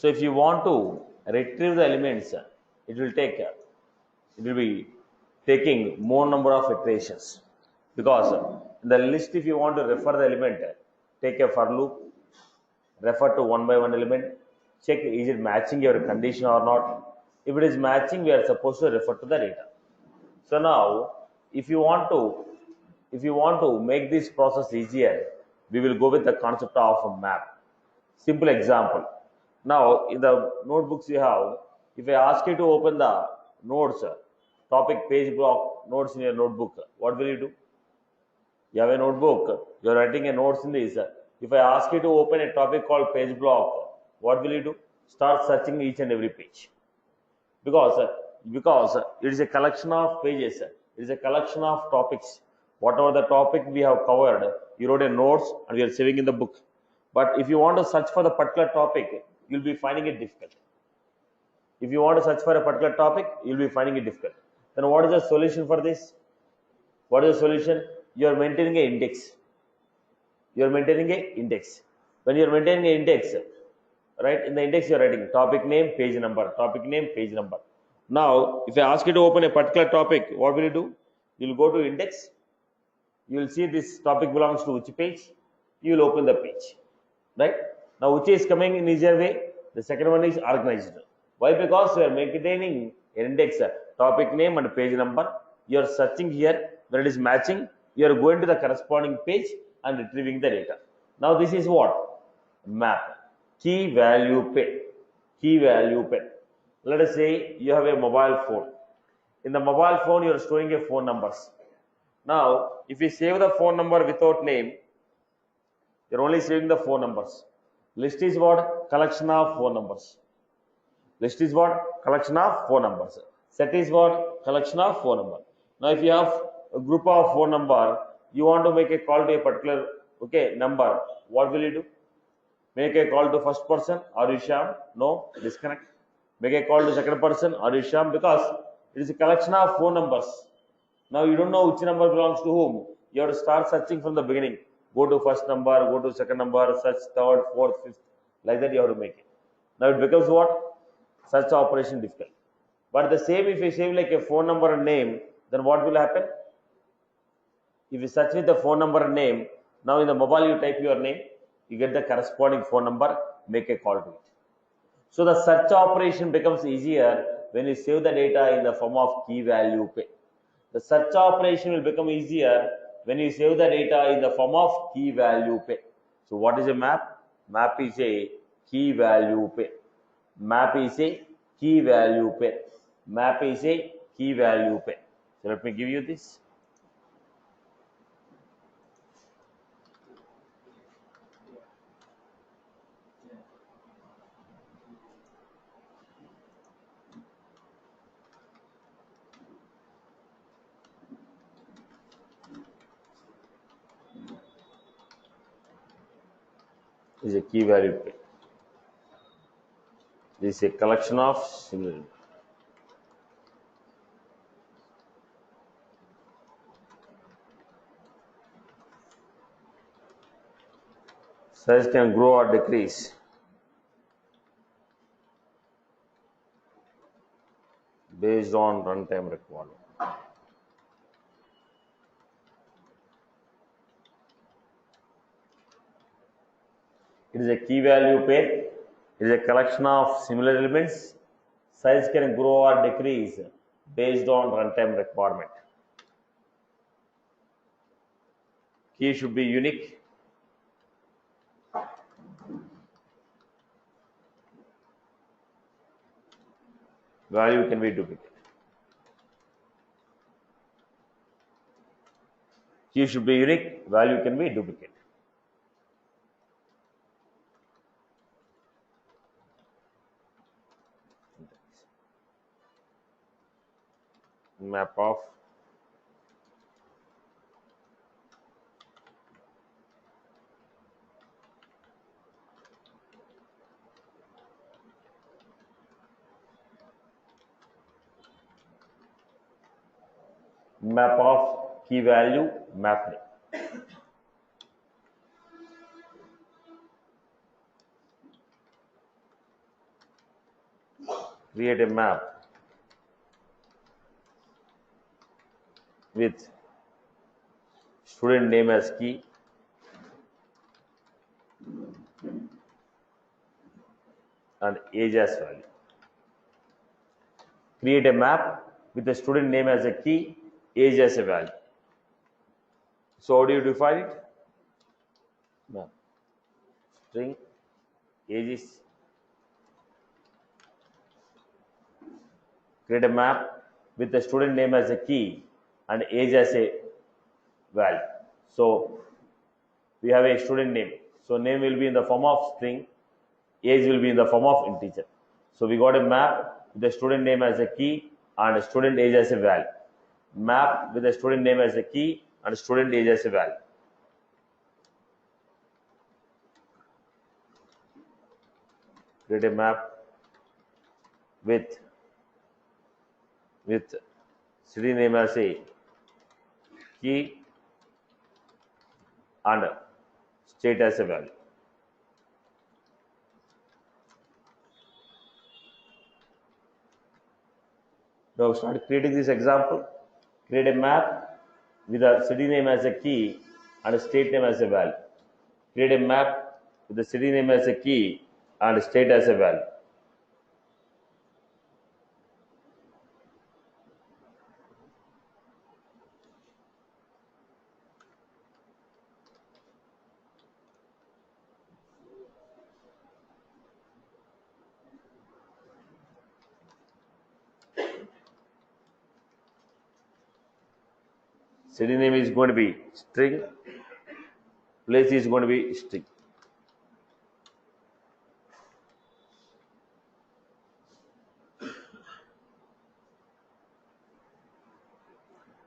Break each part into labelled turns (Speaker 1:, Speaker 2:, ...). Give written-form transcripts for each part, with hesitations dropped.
Speaker 1: So if you want to retrieve the elements, it will be taking more number of iterations, because in the list, if you want to refer the element, take a for loop, refer to one by one element, check is it matching your condition or not. If it is matching, we are supposed to refer to the data. So now, if you want to make this process easier, we will go with the concept of a map. Simple example. Now, in the notebooks you have, if I ask you to open the notes, topic page block notes in your notebook, what will you do? You have a notebook, you are writing a notes in this. If I ask you to open a topic called page block, what will you do? Start searching each and every page. Because it is a collection of pages, it is a collection of topics. Whatever the topic we have covered, you wrote a notes and we are saving in the book. But if you want to search for the particular topic, you'll be finding it difficult. If you want to search for a particular topic, you'll be finding it difficult. Then what is the solution for this? What is the solution? You are maintaining an index. You are maintaining an index. When you are maintaining an index, right, in the index you are writing topic name, page number, topic name, page number. Now, if I ask you to open a particular topic, what will you do? You will go to index. You will see this topic belongs to which page. You will open the page. Right? Now, which is coming in easier way? The second one is organized. Why? Because we are maintaining an index, topic name and page number. You are searching here. When it is matching, you are going to the corresponding page and retrieving the data. Now, this is what? Map. Key value pair. Key value pair. Let us say you have a mobile phone. In the mobile phone, you are storing a phone numbers. Now, if you save the phone number without name, you are only saving the phone numbers. List is what? Collection of phone numbers. List is what? Collection of phone numbers. Set is what? Collection of phone number. Now, if you have a group of phone number, you want to make a call to a particular number, what will you do? Make a call to first person. Are you Shyam? No, disconnect. Make a call to second person. Are you Shyam? Because it is a collection of phone numbers. Now you don't know which number belongs to whom. You have to start searching from the beginning. Go to first number, go to second number, search third, fourth, fifth. Like that you have to make it. Now it becomes what? Search operation difficult. But the same, if you save like a phone number and name, then what will happen? If you search with the phone number and name, now in the mobile you type your name, you get the corresponding phone number, make a call to it. So the search operation becomes easier when you save the data in the form of key value pair. The search operation will become easier when you save the data in the form of key value pair. So what is a map? Map is a key value pair. Map is a key value pair. Map is a key value pair. So let me give you this. Is a key value pair. This is a collection of similar. Size can grow or decrease based on runtime requirement. It is a key value pair. It is a collection of similar elements. Size can grow or decrease based on runtime requirement. Key should be unique. Value can be duplicate. Key should be unique. Value can be duplicate. Map of key value map name. create a map with student name as key and age as value. Create a map with the student name as a key, age as a value. So how do you define it? Map. String, age is. Create a map with the student name as a key and age as a value. So we have a student name. So name will be in the form of string, age will be in the form of integer. So we got a map with the student name as a key and student age as a value. Map with the student name as a key and student age as a value. Create a map with city name as a key and state as a value. Now start creating this example. Create a map with a city name as a key and a state name as a value. Create a map with the city name as a key and state as a value. City name is going to be string, place is going to be string.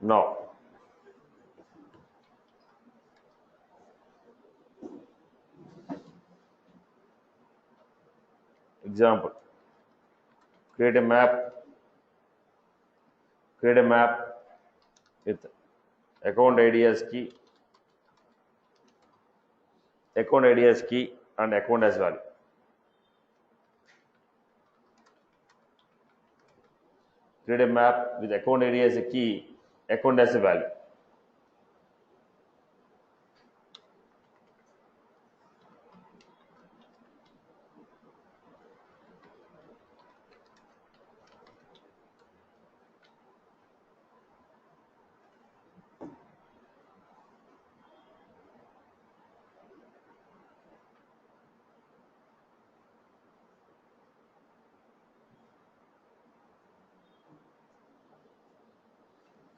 Speaker 1: Now, example, create a map with account ID as key, and account as value. Create a map with account ID as a key, account as a value.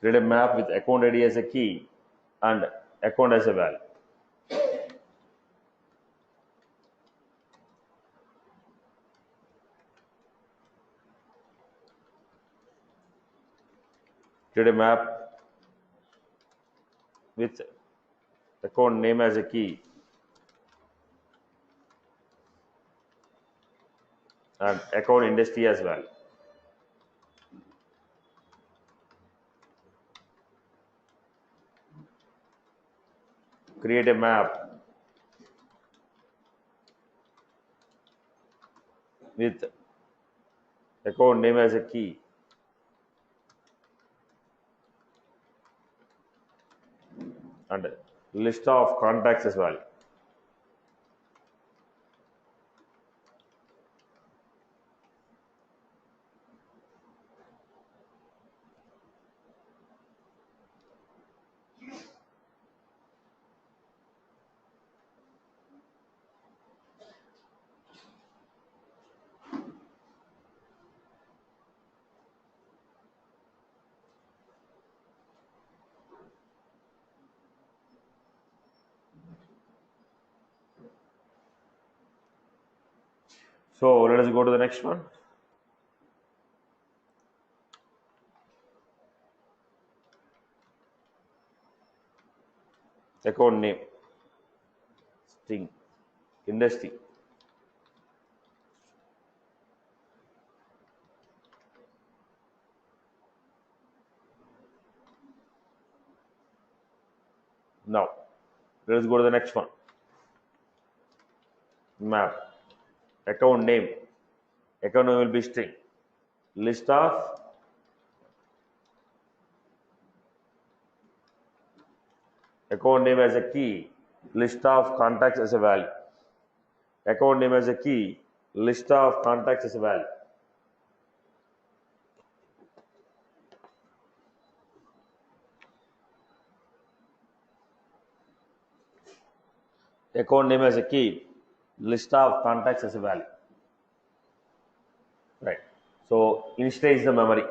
Speaker 1: Create a map with account ID as a key and account as a value. Create a map with account name as a key and account industry as well. Create a map with account name as a key and list of contacts as well. So let us go to the next one. Account name, string, industry. Now, let us go to the next one. Map, account name will be string, list of account name as a key, list of contacts as a value. Account name as a key, list of contacts as a value. Account name as a key, list of contacts as a value. Right. So initialize the memory.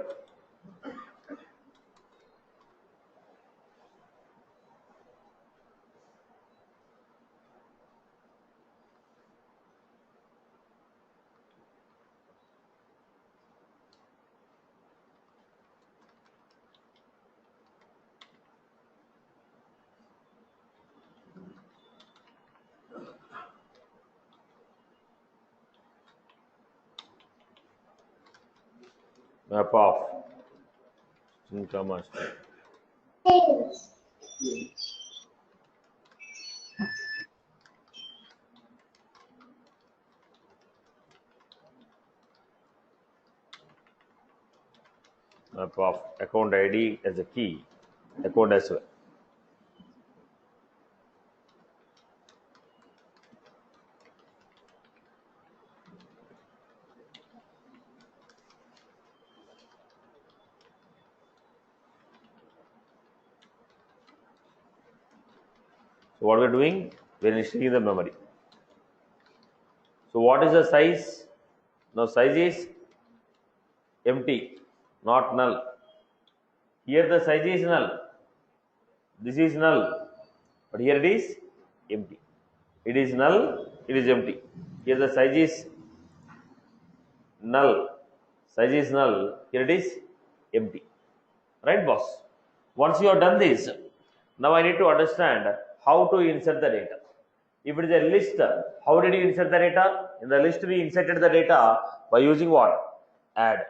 Speaker 1: Map of income master. Map of account ID as a key, account as well. So what we're doing, we're initializing the memory. So what is the size? Now size is empty, not null. Here the size is null. This is null, but here it is empty. It is null, it is empty. Here the size is null, size is null, here it is empty. Right, boss? Once you have done this, now I need to understand how to insert the data. If it is a list, how did you insert the data? In the list, we inserted the data by using what? Add.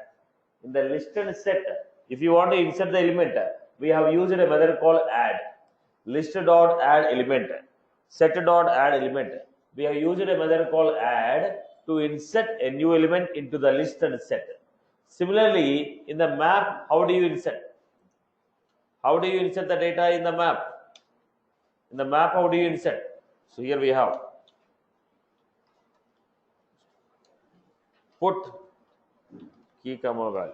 Speaker 1: In the listed set, if you want to insert the element, we have used a method called add. List.add element, set.add element. We have used a method called add to insert a new element into the listed set. Similarly, in the map, how do you insert? How do you insert the data in the map? In the map, how do you insert? So here we have put key comma value.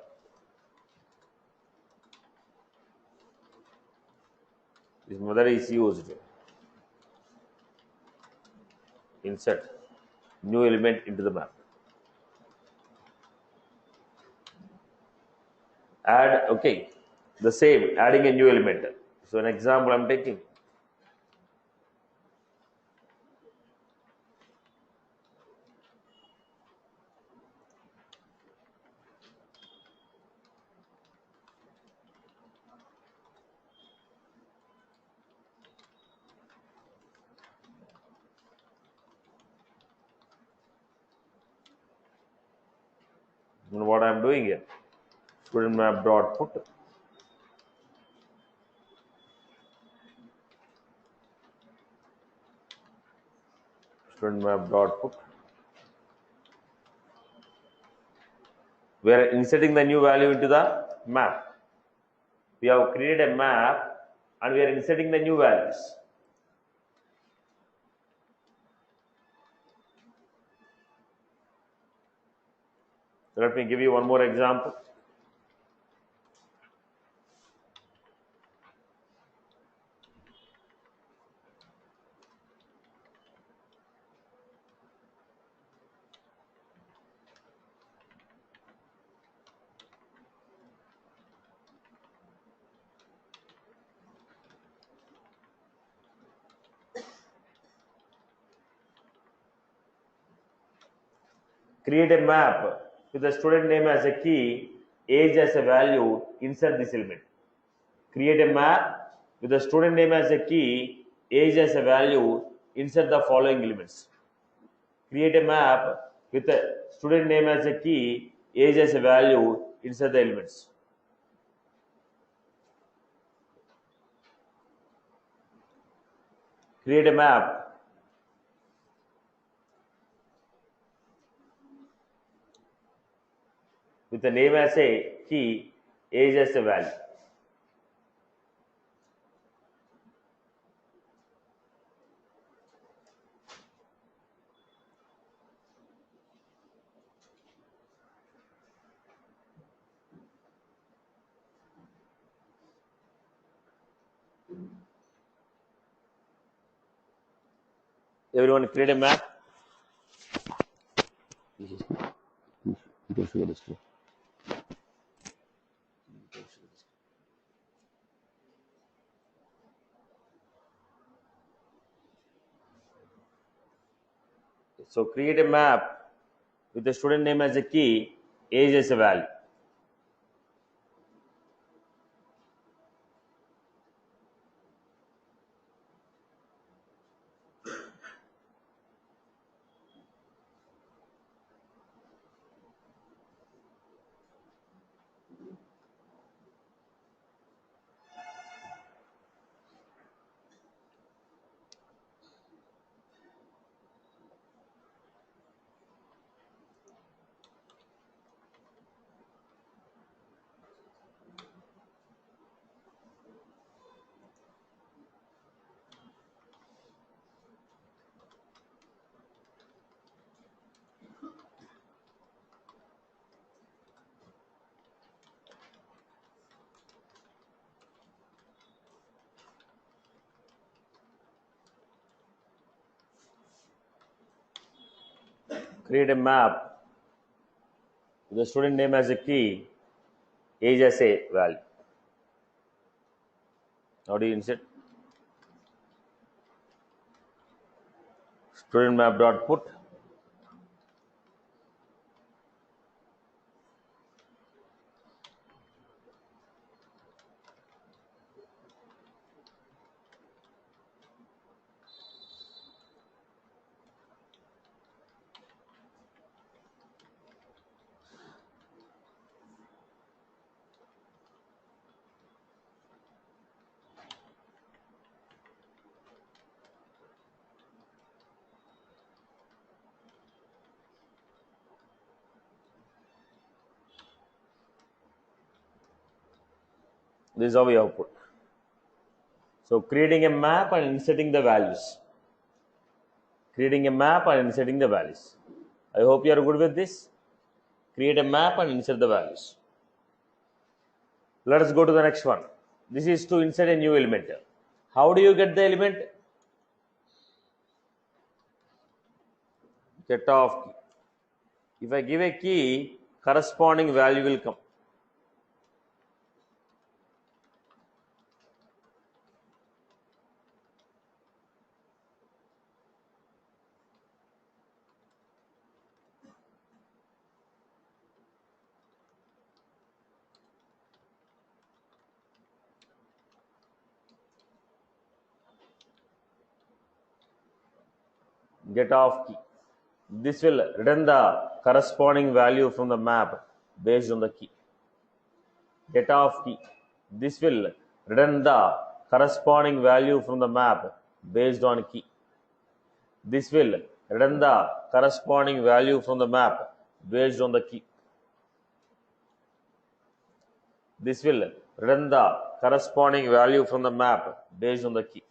Speaker 1: This method is used. Insert new element into the map. Add, okay, the same, adding a new element. So an example I'm taking. And what I'm doing here, student map dot put. Student map dot put. We are inserting the new value into the map. We have created a map and we are inserting the new values. So let me give you one more example. Create a map with the student name as a key, age as a value, insert this element. Create a map with the student name as a key, age as a value, insert the following elements. Create a map with the student name as a key, age as a value, insert the elements. Create a map with the name as a key, age as a value. Everyone create a map. So create a map with the student name as a key, age as a value. Create a map with the student name as a key, age as a value. How do you insert? Student map dot put. This is how we have put. So creating a map and inserting the values. Creating a map and inserting the values. I hope you are good with this. Create a map and insert the values. Let us go to the next one. This is to insert a new element. How do you get the element? Get off key. If I give a key, corresponding value will come. Get off key. This will return the corresponding value from the map based on the key. Get off key. This will return the corresponding value from the map based on key. This will return the corresponding value from the map based on the key. This will return the corresponding value from the map based on the key.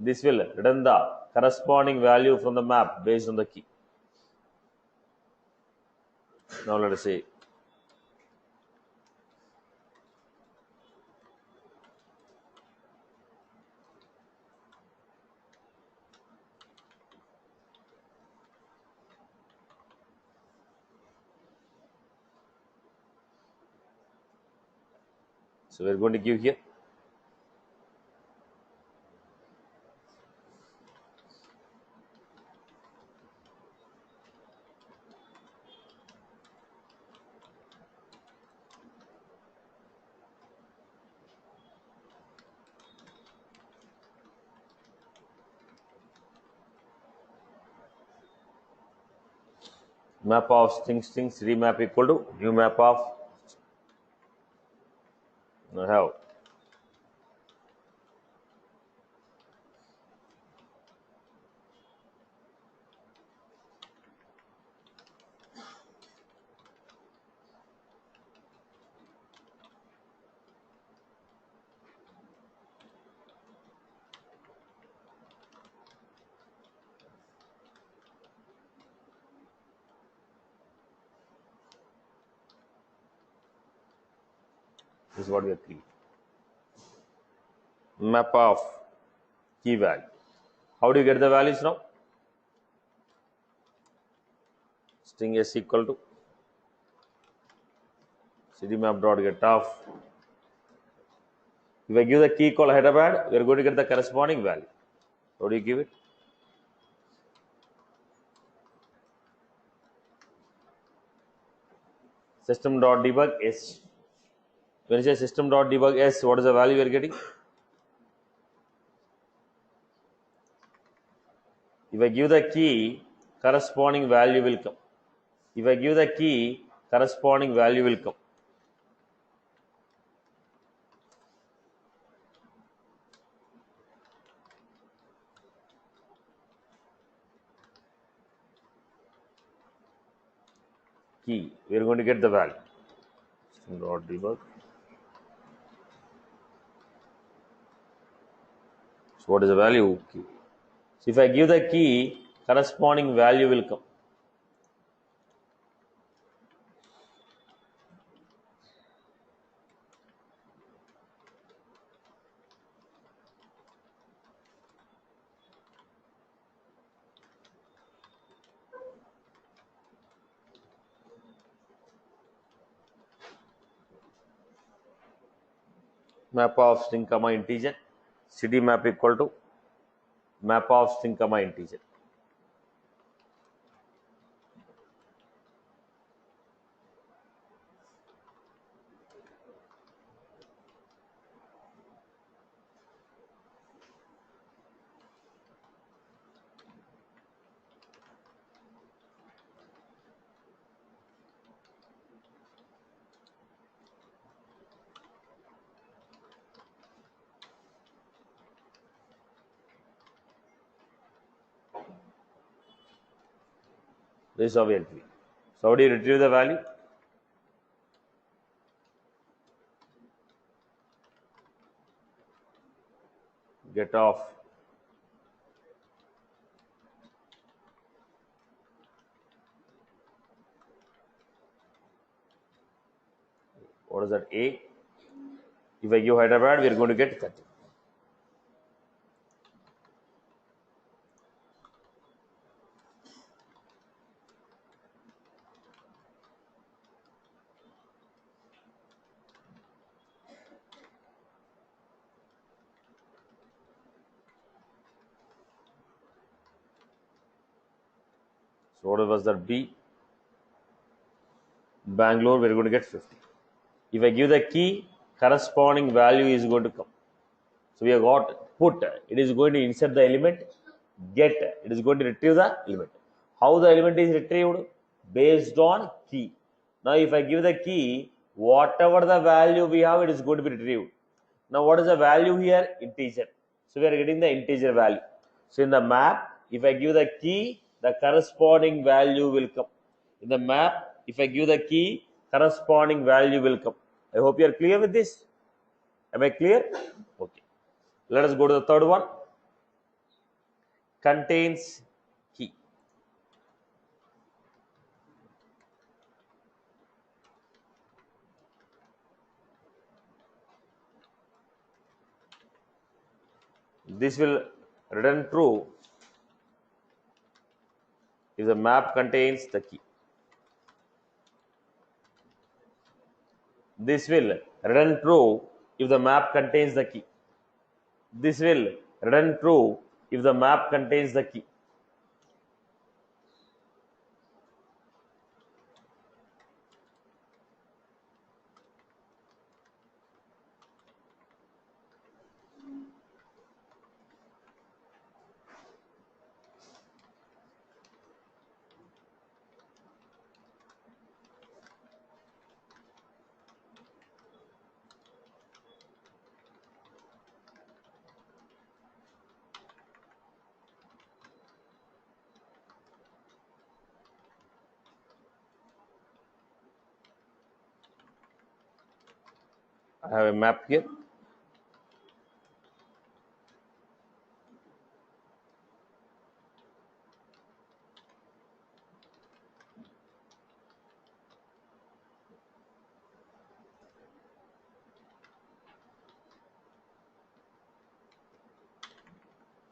Speaker 1: This will return the corresponding value from the map based on the key. Now let us see. So we are going to give here. Map of strings remap equal to new map of have This is what we are creating. Map of key value. How do you get the values now? String s equal to cdmap dot get of. If I give the key called Hyderabad, we are going to get the corresponding value. How do you give it? System dot debug s. When you say system dot debug s, what is the value we are getting? If I give the key, corresponding value will come. If I give the key, corresponding value will come. Key, we are going to get the value. System dot debug. So what is the value? Key. So if I give the key, corresponding value will come. Map of string comma integer. CD map equal to map of string comma integer. This is how we are doing. So how do you retrieve the value? Get off. What is that? A. If I give Hyderabad, we are going to get 30. So what was that? B. Bangalore, we are going to get 50. If I give the key, corresponding value is going to come. So we have got put, it is going to insert the element, get, it is going to retrieve the element. How the element is retrieved? Based on key. Now if I give the key, whatever the value we have, it is going to be retrieved. Now what is the value here? Integer. So we are getting the integer value. So in the map, if I give the key, the corresponding value will come. In the map, if I give the key, corresponding value will come. I hope you are clear with this. Am I clear? Okay. Let us go to the third one. Contains key. This will return true if the map contains the key. This will return true if the map contains the key. This will return true if the map contains the key. I have a map here.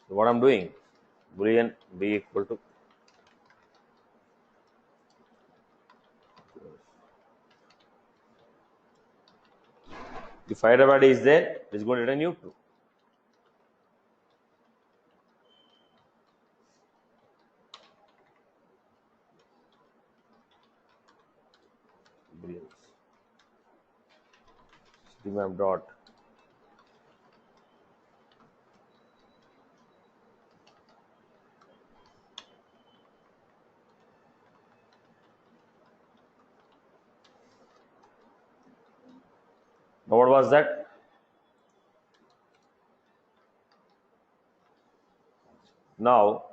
Speaker 1: So what I'm doing, boolean b equal to if Hyderabad is there, it is going to return you true. Brilliant. Citymap dot now what was that? Now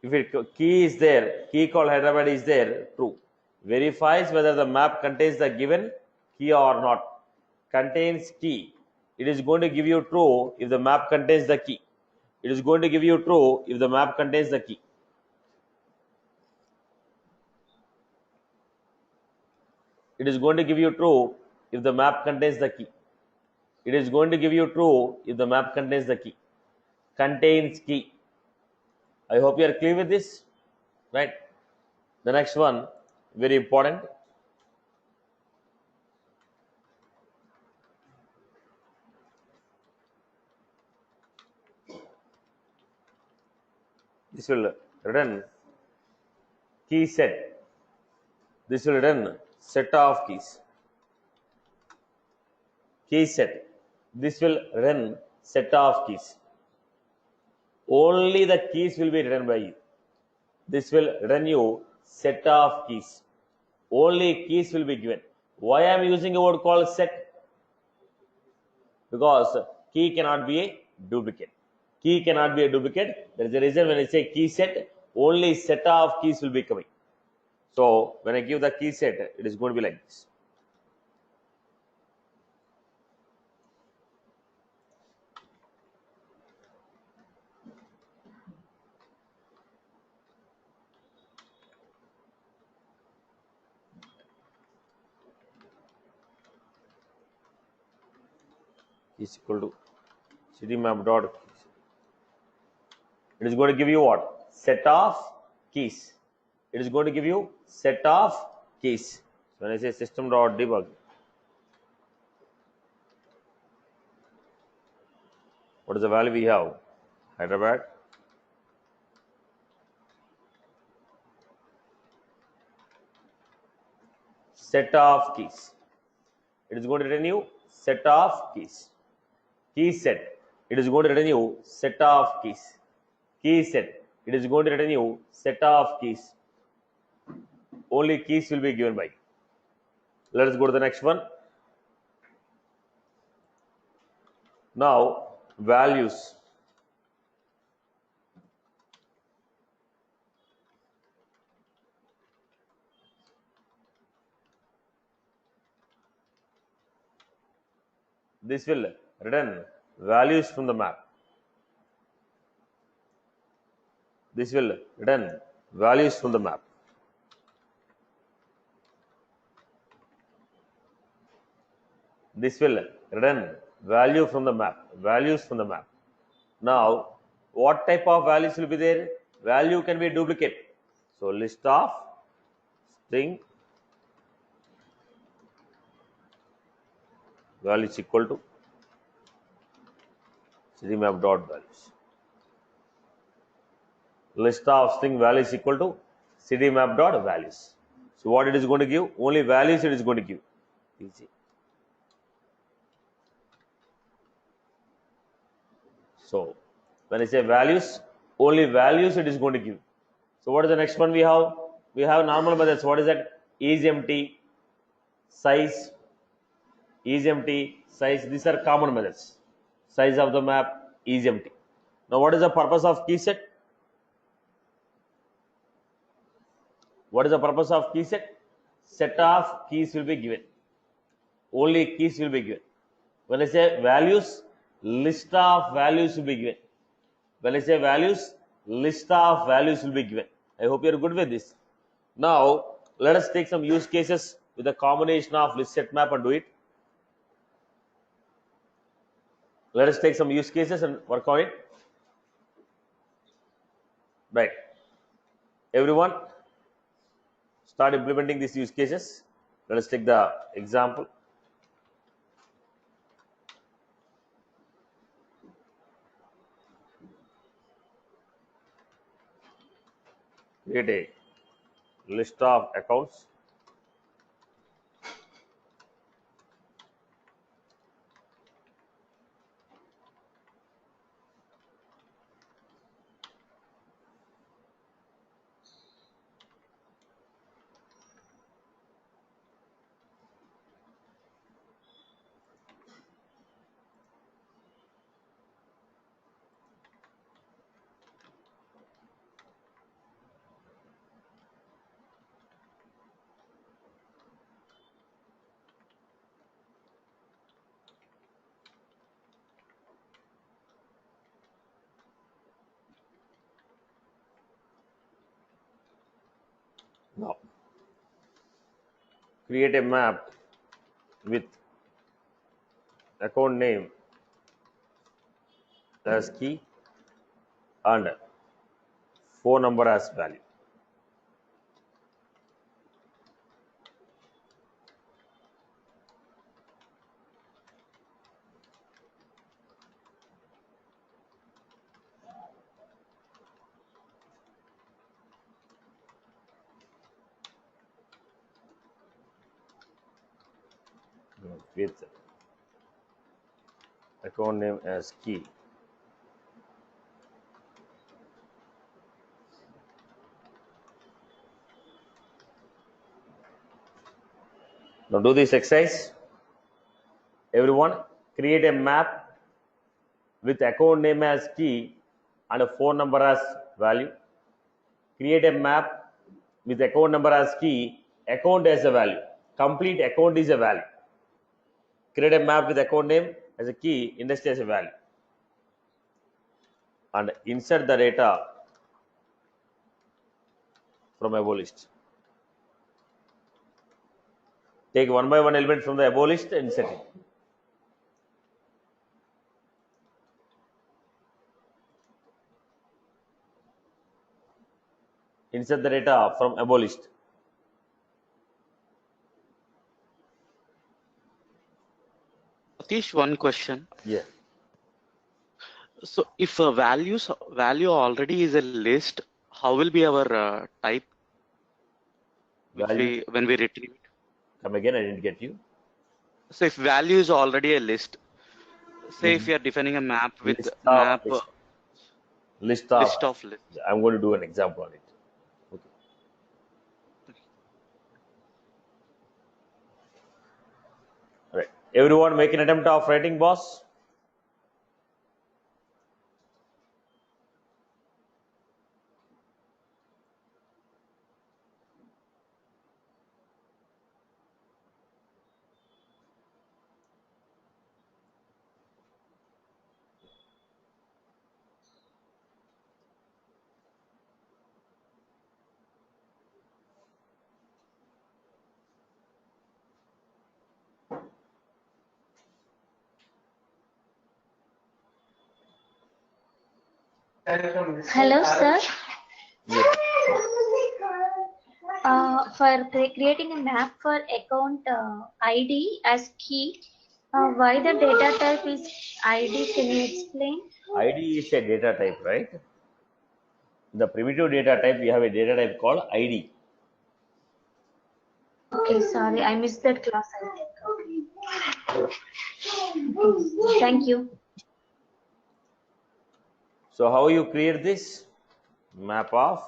Speaker 1: if it key is there, key called Hyderabad is there, true. Verifies whether the map contains the given key or not. Contains key. It is going to give you true if the map contains the key. It is going to give you true if the map contains the key. It is going to give you true if the map contains the key. It is going to give you true if the map contains the key. Contains key. I hope you are clear with this, right? The next one, very important. This will return key set. This will return set of keys. Key set. This will run set of keys. Only the keys will be written by you. This will run you set of keys. Only keys will be given. Why I am using a word called set? Because key cannot be a duplicate. Key cannot be a duplicate. There is a reason when I say key set, only set of keys will be coming. So when I give the key set, it is going to be like this. Is equal to citymap dot keys. It is going to give you what? Set of keys. It is going to give you set of keys. So when I say system dot debug, what is the value we have? Hyderabad. Set of keys. It is going to return you set of keys. Key set. It is going to return you set of keys. Key set. It is going to return you set of keys. Only keys will be given by. Let us go to the next one. Now, values. This will return values from the map. This will return values from the map. This will return value from the map. Values from the map. Now, what type of values will be there? Value can be a duplicate. So, list of string value is equal to citymap dot values. List of string value is equal to citymap dot values. So what it is going to give? Only values it is going to give. Easy. So when I say values, only values it is going to give. So what is the next one we have? We have normal methods. What is that? Is empty, size, is empty, size. These are common methods. Size of the map is empty. Now what is the purpose of key set? What is the purpose of key set? Set of keys will be given. Only keys will be given. When I say values, list of values will be given. When I say values, list of values will be given. I hope you are good with this. Now, let us take some use cases with a combination of list set map and do it. Let us take some use cases and work on it. Right. Everyone, start implementing these use cases. Let us take the example. Create a list of accounts. Now, create a map with account name as key and phone number as value. With account name as key. Now do this exercise. Everyone, create a map with account name as key and a phone number as value. Create a map with account number as key, account as a value. Complete account is a value. Create a map with account name as a key, industry as a value. And insert the data from above list. Take one by one element from the above list and insert it. Insert the data from above list.
Speaker 2: Satish, one question.
Speaker 1: Yeah.
Speaker 2: So if a value already is a list, how will be our type which
Speaker 1: Value.
Speaker 2: when we retrieve it?
Speaker 1: Come again, I didn't get you.
Speaker 2: So if value is already a list, say if you are defining a map with
Speaker 1: List of
Speaker 2: map
Speaker 1: list. List of.
Speaker 2: list of lists.
Speaker 1: I'm going to do an example on it. Okay. All right. Everyone make an attempt of writing, boss.
Speaker 3: Hello, sir.
Speaker 1: Yes.
Speaker 3: For creating a map for account ID as key, why the data type is ID? Can you explain?
Speaker 1: ID is a data type, right? The primitive data type, we have a data type called ID.
Speaker 3: Okay, sorry, I missed that class. I think. Okay. Thank you.
Speaker 1: So how you create this? Map of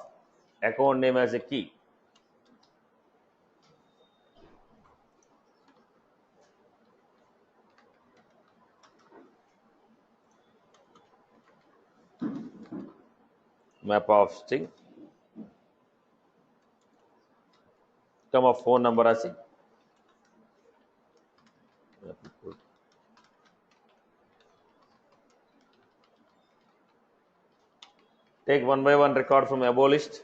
Speaker 1: account name as a key. Map of string. Come of phone number as a. Take one by one record from above list.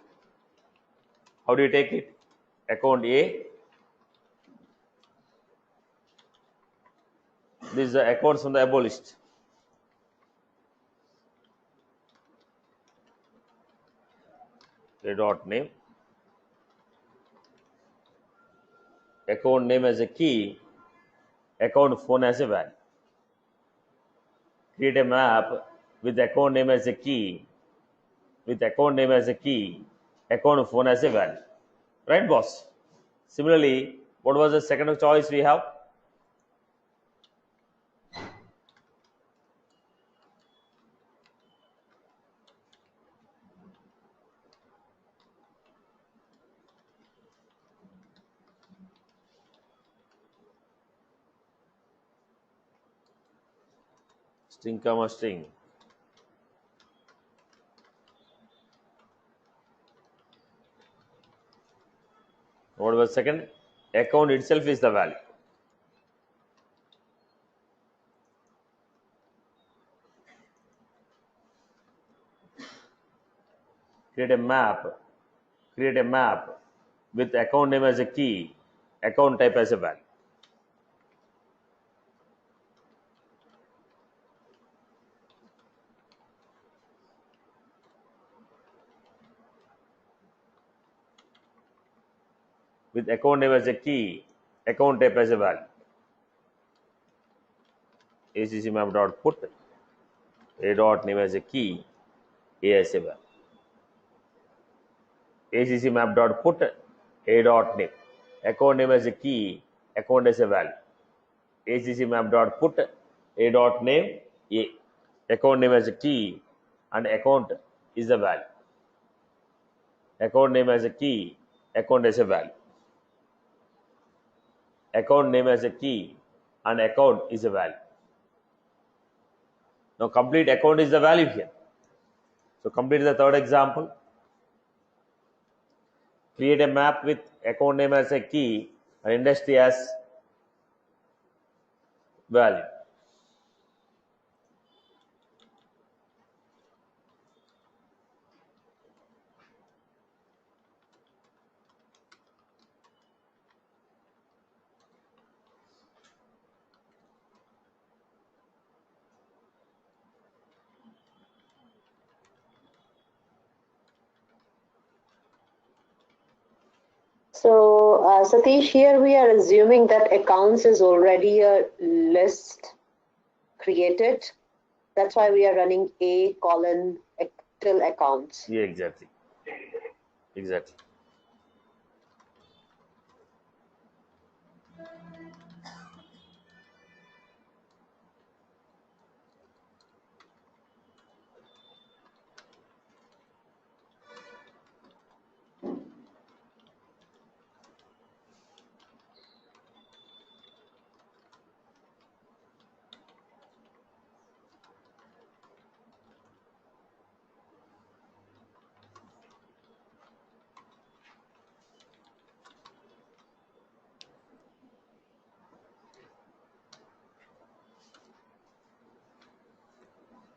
Speaker 1: How do you take it? Account A. This is the accounts from the above list. A dot name, account name as a key, account phone as a value. Create a map with account name as a key, account phone as a value. Right, boss? Similarly, what was the second choice we have? String comma string. What was second? Account itself is the value. Create a map with account name as a key, account type as a value. With account name as a key, account type as a value. ACC map dot put a dot name as a key, a as a value. ACC map dot put a dot name, account name as a key, account as a value. ACC map dot put a dot name, a account name as a key, and account is the value. Account name as a key, account as a value. Account name as a key and account is a value. Now complete account is the value here. So complete the third example. Create a map with account name as a key and industry as value.
Speaker 4: So, Satish, here we are assuming that accounts is already a list created. That's why we are running A colon till accounts.
Speaker 1: Yeah, exactly.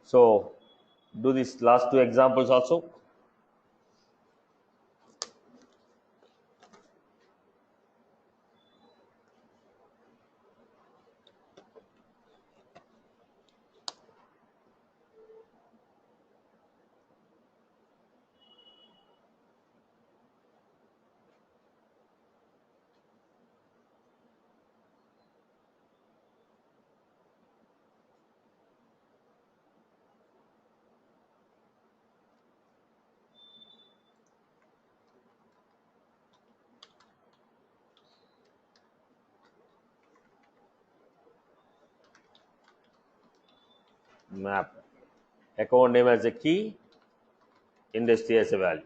Speaker 1: So do these last two examples also. Map. Account name as a key, industry as a value.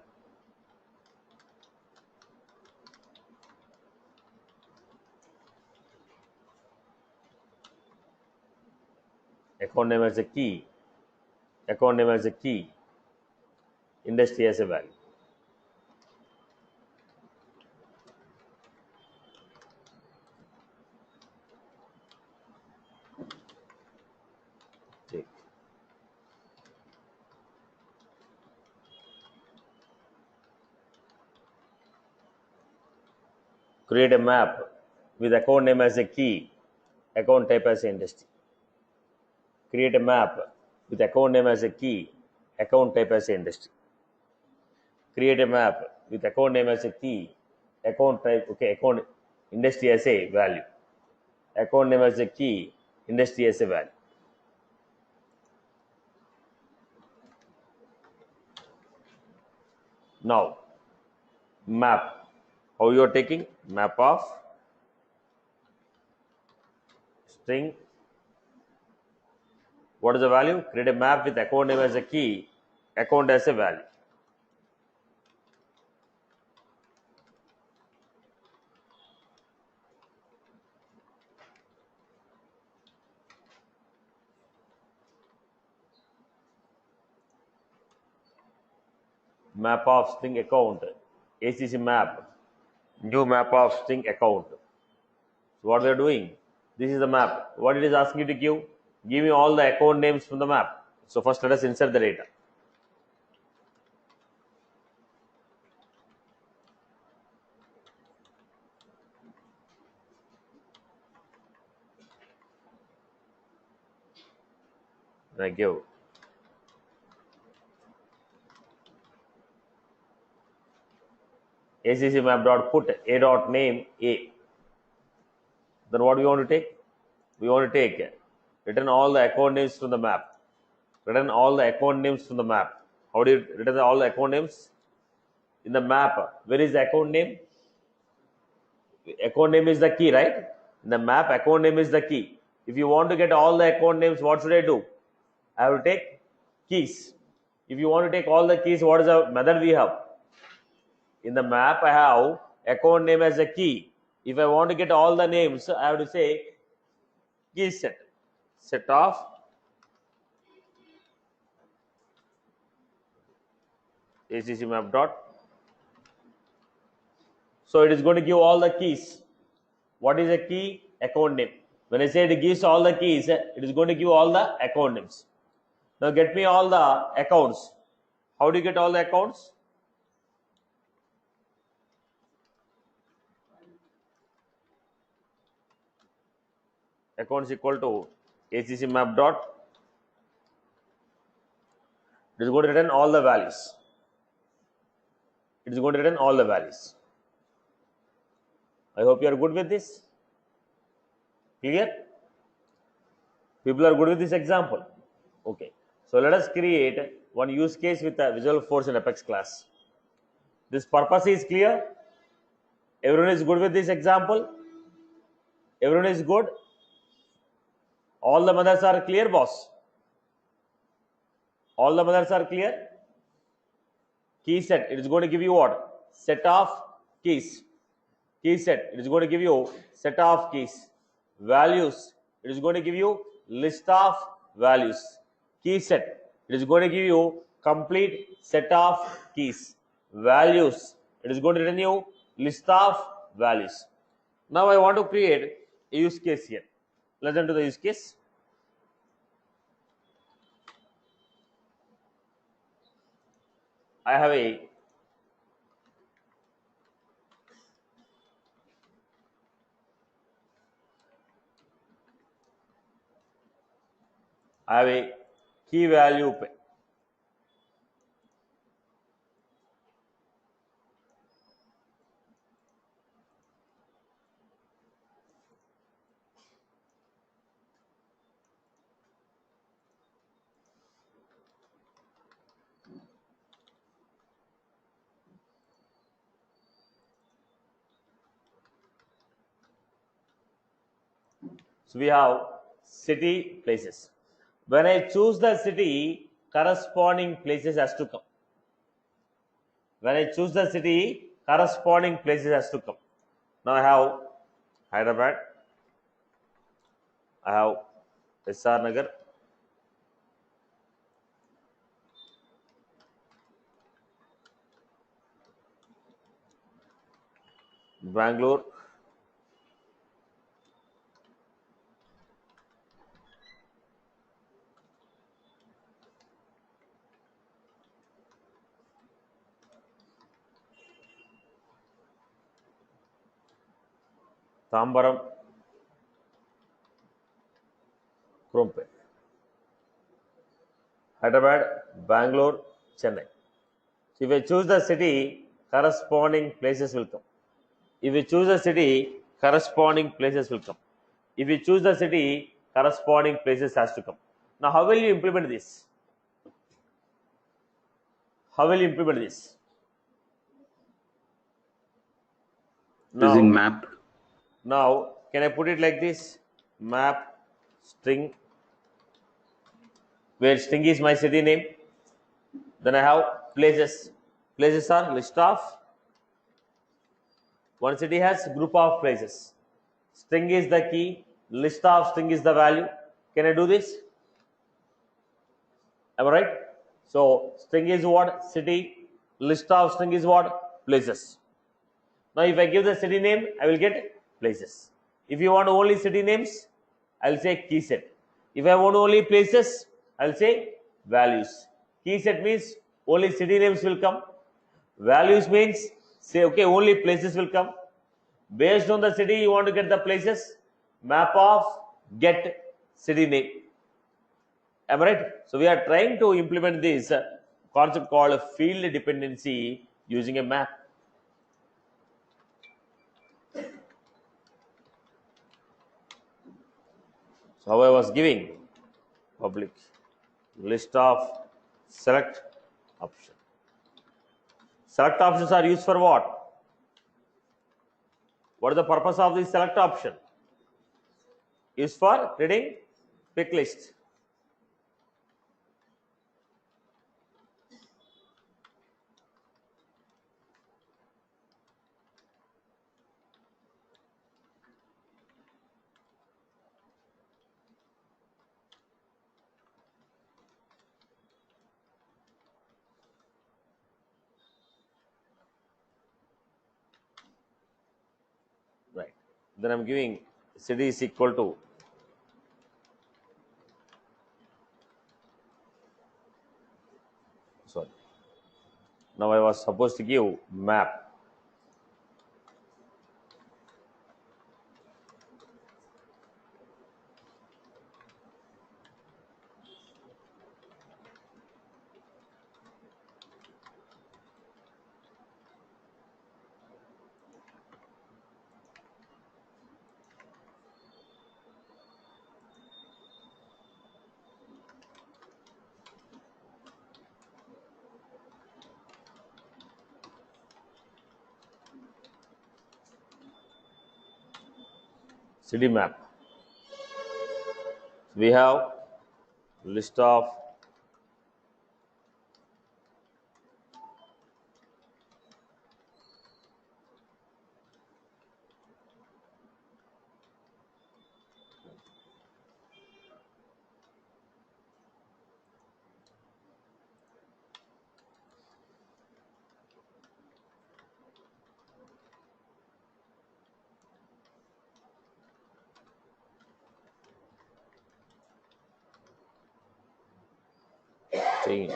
Speaker 1: Account name as a key, industry as a value. Take. Create a map with account name as a key, account type as industry. Create a map with account name as a key, account type as industry. create a map with account name as a key, account type, okay, account industry as a value, account name as a key, industry as a value. Now, map. How you are taking? Map of string. What is the value? Create a map with account name as a key, account as a value. Map of string account, ACC map, new map of string account. So what we are doing? This is the map. What it is asking you to give? Give me all the account names from the map. So first let us insert the data. And I give ACC map dot put a dot name A. Then what we want to take? We want to take return all the account names from the map. Return all the account names from the map. How do you return all the account names? In the map, where is the account name? Account name is the key, right? In the map, account name is the key. If you want to get all the account names, what should I do? I have to take keys. If you want to take all the keys, what is the method we have? In the map, I have account name as a key. If I want to get all the names, I have to say key set. Set of ACC map dot. So it is going to give all the keys. What is a key? Account name. When I say it gives all the keys, it is going to give all the account names. Now get me all the accounts. How do you get all the accounts? Accounts equal to ACC map dot. It is going to return all the values. It is going to return all the values. I hope you are good with this. Clear? People are good with this example. Okay. So let us create one use case with a Visual Force in Apex class. This purpose is clear. Everyone is good with this example. Everyone is good. All the methods are clear, boss. All the methods are clear. Key set. It is going to give you what? Set of keys. Key set. It is going to give you set of keys. Values. It is going to give you list of values. Key set. It is going to give you complete set of keys. Values. It is going to return you list of values. Now I want to create a use case here. Let's enter the use case. I have a key value pair. So we have city, places. When I choose the city, corresponding places has to come. When I choose the city, corresponding places has to come. Now I have Hyderabad. I have SR Nagar. Bangalore. Tambaram, Krompet, Hyderabad, Bangalore, Chennai. So if I choose the city, corresponding places will come. If you choose a city, corresponding places will come. If you choose the city, corresponding places has to come. Now, how will you implement this? How will you implement this?
Speaker 5: Using map.
Speaker 1: Now, can I put it like this? Map string, where string is my city name. Then I have places. Places are list of. One city has group of places. String is the key. List of string is the value. Can I do this? Am I right? So string is what? City. List of string is what? Places. Now if I give the city name, I will get places. If you want only city names, I will say key set. If I want only places, I will say values. Key set means only city names will come. Values means say okay, only places will come. Based on the city, you want to get the places. Map of get city name. Am I right? So we are trying to implement this concept called field dependency using a map. So how I was giving public list of select option. Select options are used for what? What is the purpose of this select option? Is for creating pick list. Right. Then I'm giving city is equal to sorry. Now I was supposed to give map. City map. We have list of chain.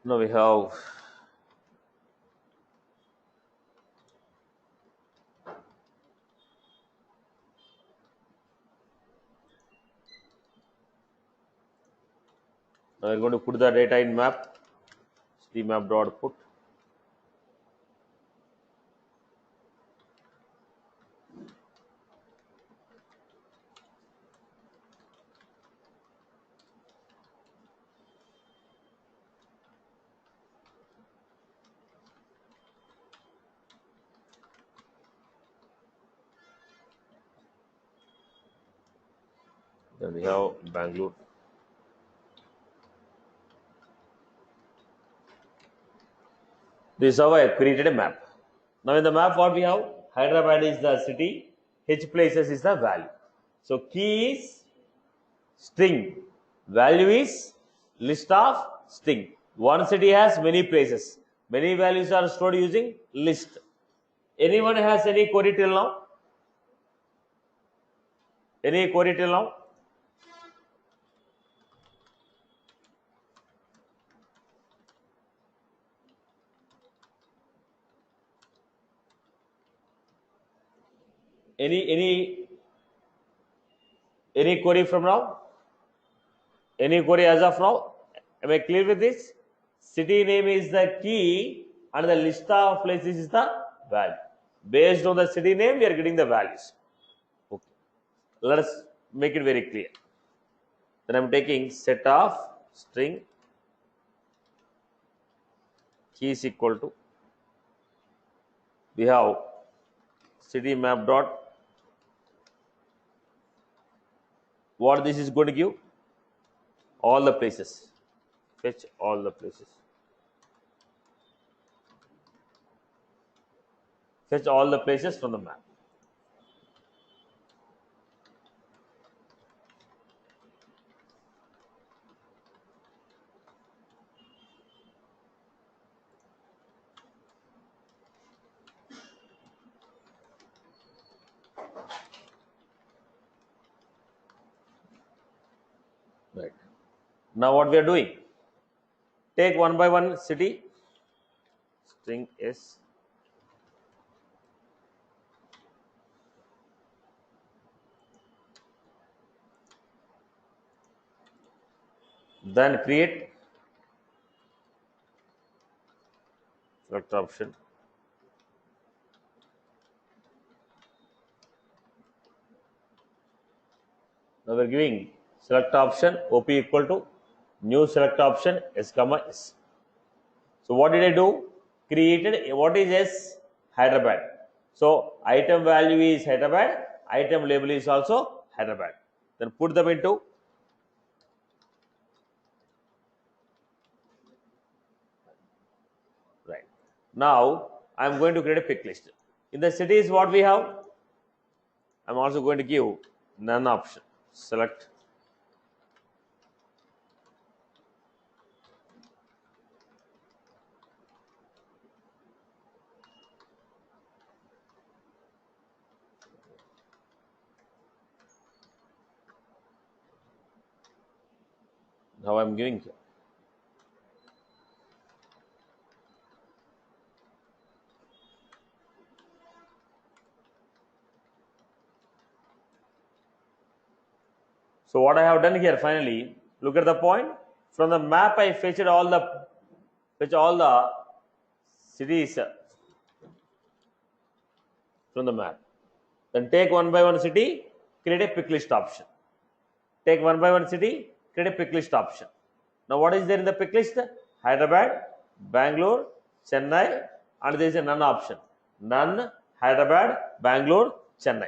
Speaker 1: Now we have now we're going to put the data in map. City map dot put. Then we have Bangalore. This is how I created a map. Now in the map, what we have? Hyderabad is the city, H places is the value. So key is string, value is list of string. One city has many places. Many values are stored using list. Anyone has any query till now? Any query till now? Any query from now? Any query as of now? Am I clear with this? City name is the key and the list of places is the value. Based on the city name, we are getting the values. Okay. Let us make it very clear. Then I'm taking set of string key is equal to, we have city map dot, what this is going to give? All the places. Fetch all the places. Fetch all the places from the map. Right. Now what we are doing? Take one by one city. String S. Then create select option. Now we are giving select option OP equal to new select option S comma S. So what did I do? Created what is S? Hyderabad. So item value is Hyderabad. Item label is also Hyderabad. Then put them into right. Now I am going to create a pick list. In the cities, what we have? I am also going to give none option. Select. Now I am giving here. So what I have done here finally, look at the point. From the map I fetched all the cities from the map. Then take one by one city, create a pick list option. Take one by one city, create a pick list option. Now what is there in the pick list? Hyderabad, Bangalore, Chennai, and there is a none option. None, Hyderabad, Bangalore, Chennai.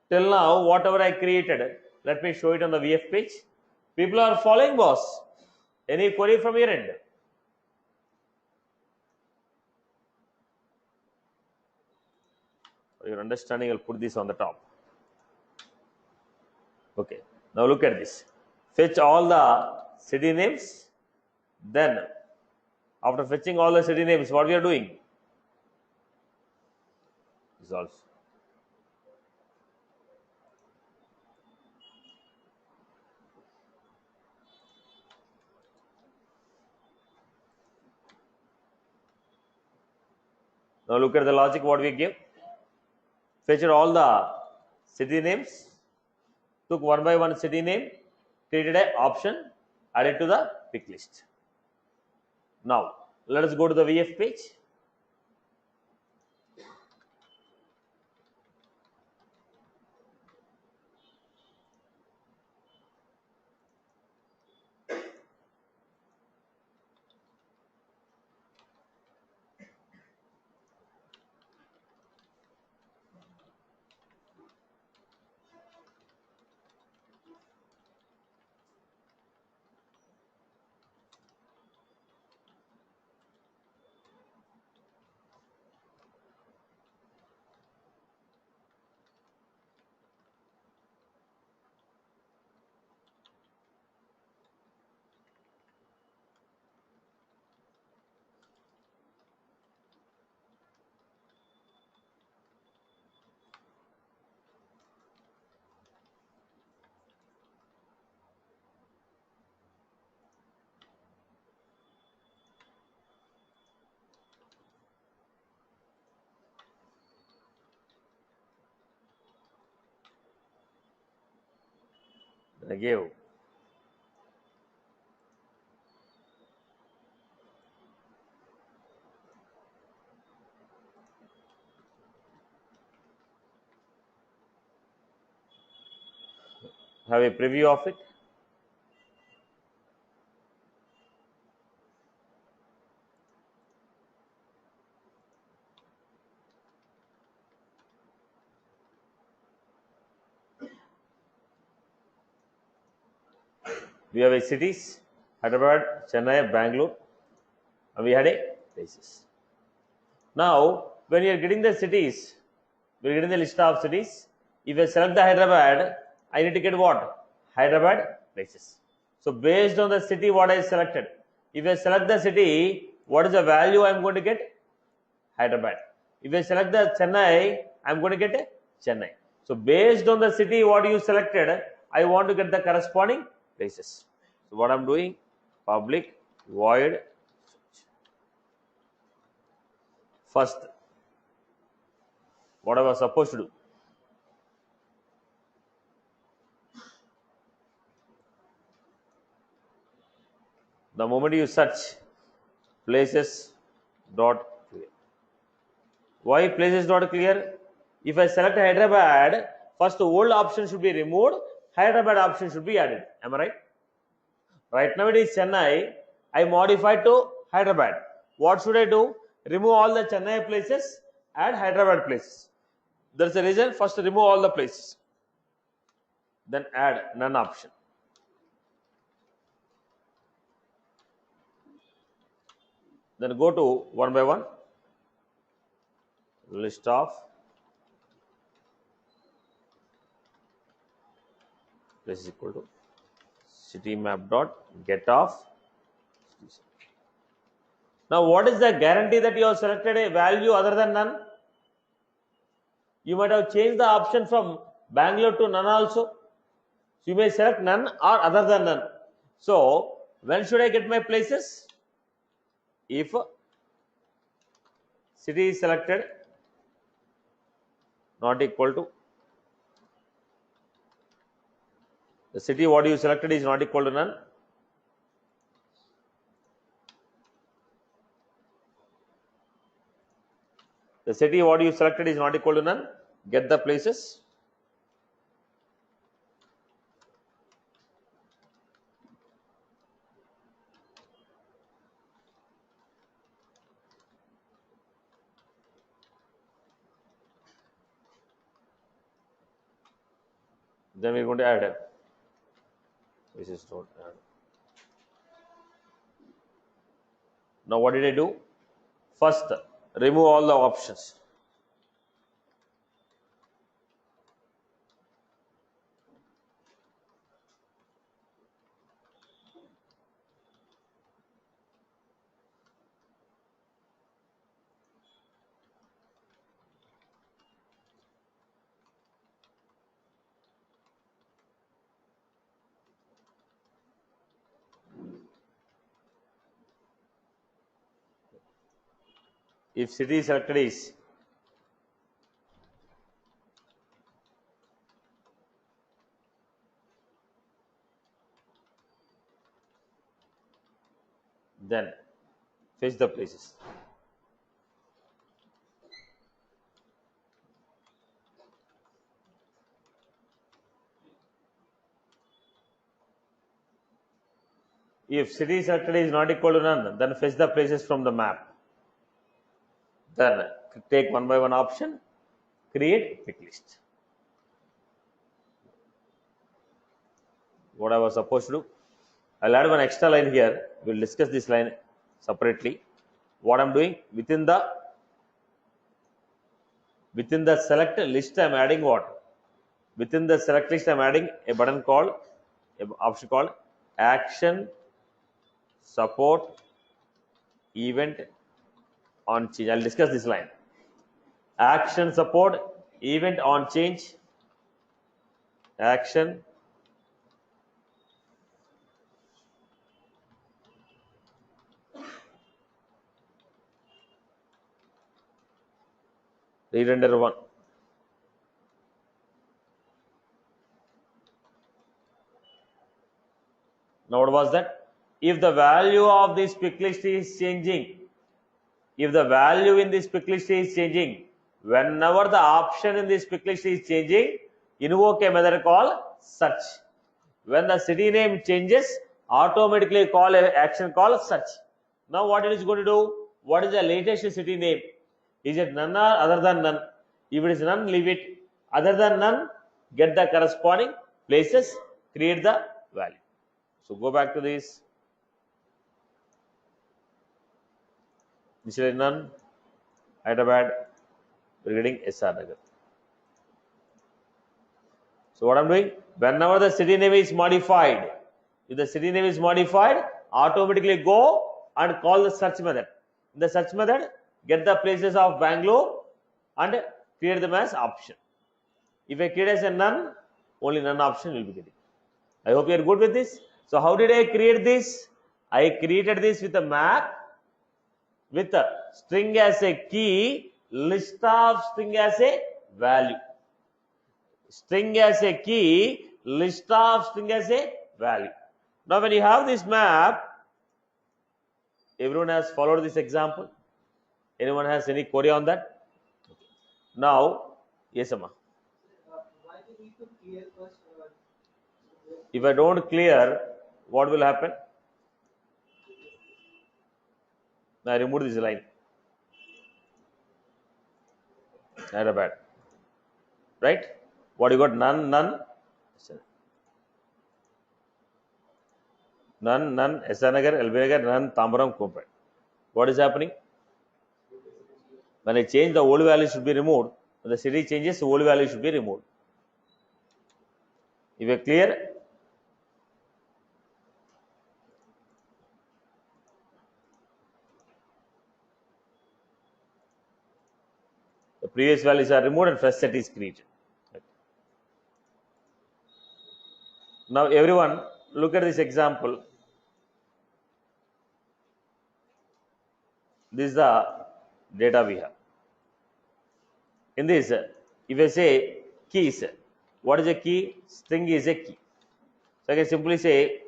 Speaker 1: Till now, whatever I created, let me show it on the VF page. People are following, boss. Any query from your end? For your understanding, I'll put this on the top. Okay. Now look at this. Fetch all the city names. Then, after fetching all the city names, what we are doing? Is also. Now look at the logic what we give. Fetched all the city names, took one by one city name, created an option, added to the pick list. Now let us go to the VF page. Then I gave. Have a preview of it. We have a cities, Hyderabad, Chennai, Bangalore, and we had a places. Now, when you are getting the cities, we are getting the list of cities. If I select the Hyderabad, I need to get what? Hyderabad places. So based on the city what I selected, if I select the city, what is the value I am going to get? Hyderabad. If I select the Chennai, I am going to get Chennai. So based on the city what you selected, I want to get the corresponding places. So what I am doing, public void search. First, what I was supposed to do, the moment you search places dot clear. Why places dot clear? If I select Hyderabad, first the old option should be removed, Hyderabad option should be added. Am I right? Right now it is Chennai. I modified to Hyderabad. What should I do? Remove all the Chennai places, add Hyderabad places. There's a reason. First remove all the places, then add none option. Then go to one by one list of places equal to city map dot get of. Now what is the guarantee that you have selected a value other than none? You might have changed the option from Bangalore to none also. So you may select none or other than none. So when should I get my places? If city is selected not equal to the city what you selected is not equal to none. The city what you selected is not equal to none. Get the places. Then we're going to add places dot add. Now what did I do? First, remove all the options. If city selected is then fetch the places. If city selected is not equal to none, then fetch the places from the map. Then take one by one option, create pick list. What I was supposed to do, I'll add one extra line here. We'll discuss this line separately. What I'm doing within the select list, I'm adding what? Within the select list, I'm adding a button called, an option called action support event on change. I'll discuss this line. Action support event on change. Action re-render 1. Now what was that? If the value of this pick list is changing, if the value in this pick list is changing, whenever the option in this pick list is changing, invoke a method called search. When the city name changes, automatically call an action called search. Now what it is going to do? What is the latest city name? Is it none or other than none? If it is none, leave it. Other than none, get the corresponding places, create the value. So go back to this. This is none. Hyderabad. We are getting SR Nagar. So what I'm doing? Whenever the city name is modified, if the city name is modified, automatically go and call the search method. In the search method, get the places of Bangalore and create them as option. If I create as a none, only none option will be getting. I hope you are good with this. So how did I create this? I created this with a map, with a string as a key, list of string as a value. String as a key, list of string as a value. Now when you have this map, everyone has followed this example. Anyone has any query on that? Now, yes, Amma. If I don't clear, what will happen? Now I remove this line. Hyderabad. Right? What you got? None, none. None, none. SR Nagar, LB Nagar, none. Tambaram, Kompet. What is happening? When I change, the old value should be removed. When the city changes, the old value should be removed. If you are clear, the previous values are removed and fresh set is created. Now everyone, look at this example. This is the data we have. In this, if I say keys, what is a key? String is a key. So I can simply say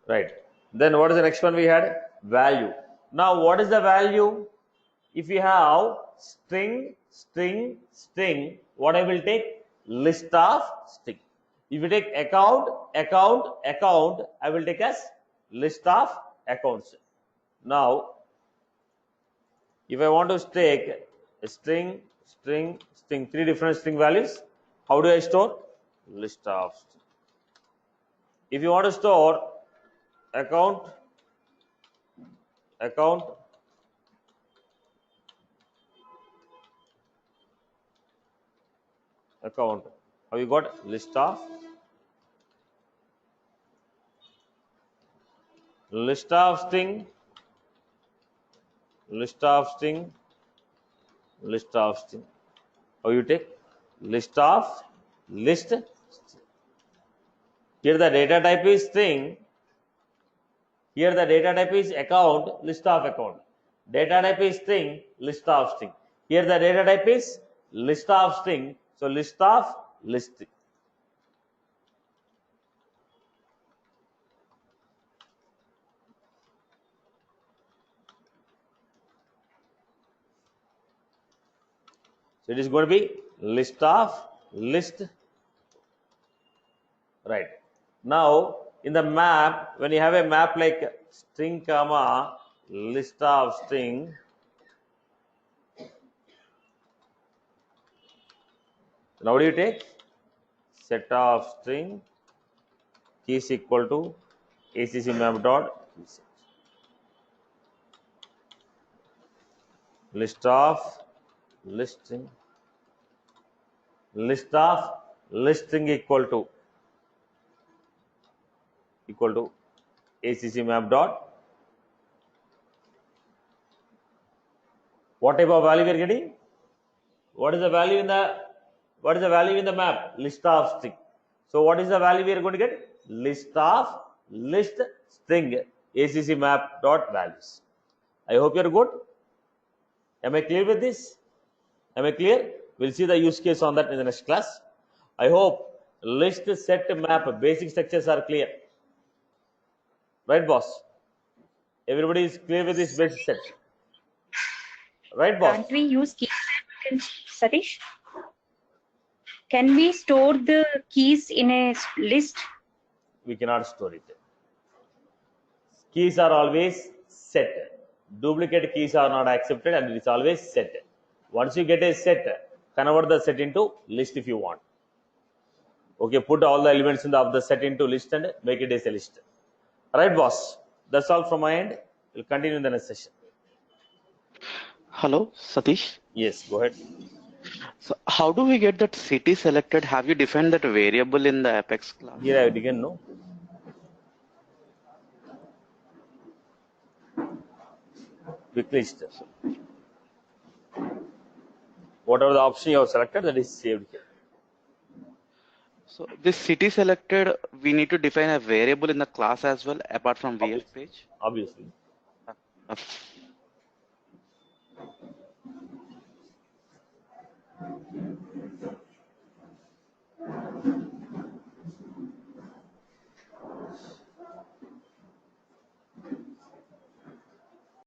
Speaker 1: right. Then what is the next one we had? Value. Now what is the value? If you have string, string, string, what I will take? List of string. If you take account, account, account, I will take as list of accounts. Now, if I want to take a string, string, string, three different string values, how do I store? List of string. If you want to store account, account, account, have you got? List of string, list of string, list of string. How you take? List of list. Here the data type is string. Here the data type is account, list of account. Data type is string, list of string. Here the data type is list of string, so list of list. So it is going to be list of list. Right. Now in the map, when you have a map like string comma list of string, now what do you take? Set of string keys equal to ACC map dot keyset. List of listing, list of listing equal to ACC map dot. What type of value we are getting? What is the value in the map? List of string. So what is the value we are going to get? List of list string ACC map dot values. I hope you're good. Am I clear with this? Am I clear? We'll see the use case on that in the next class. I hope list, set, map, basic structures are clear. Right, boss? Everybody is clear with this basic set. Right, boss?
Speaker 6: Can't we use keys, Satish? Can we store the keys in a list?
Speaker 1: We cannot store it. Keys are always set. Duplicate keys are not accepted and it is always set. Once you get a set, convert the set into list if you want. Okay, put all the elements of the set into list and make it as a list. Right, boss? That's all from my end. We'll continue in the next session.
Speaker 2: Hello, Satish.
Speaker 1: Yes, go ahead.
Speaker 2: So how do we get that city selected? Have you defined that variable in the Apex class?
Speaker 1: Here I begin, no? Quick list. Whatever the option you have selected, that is saved here.
Speaker 2: So this city selected, we need to define a variable in the class as well, apart from VF page.
Speaker 1: Obviously.
Speaker 2: Okay.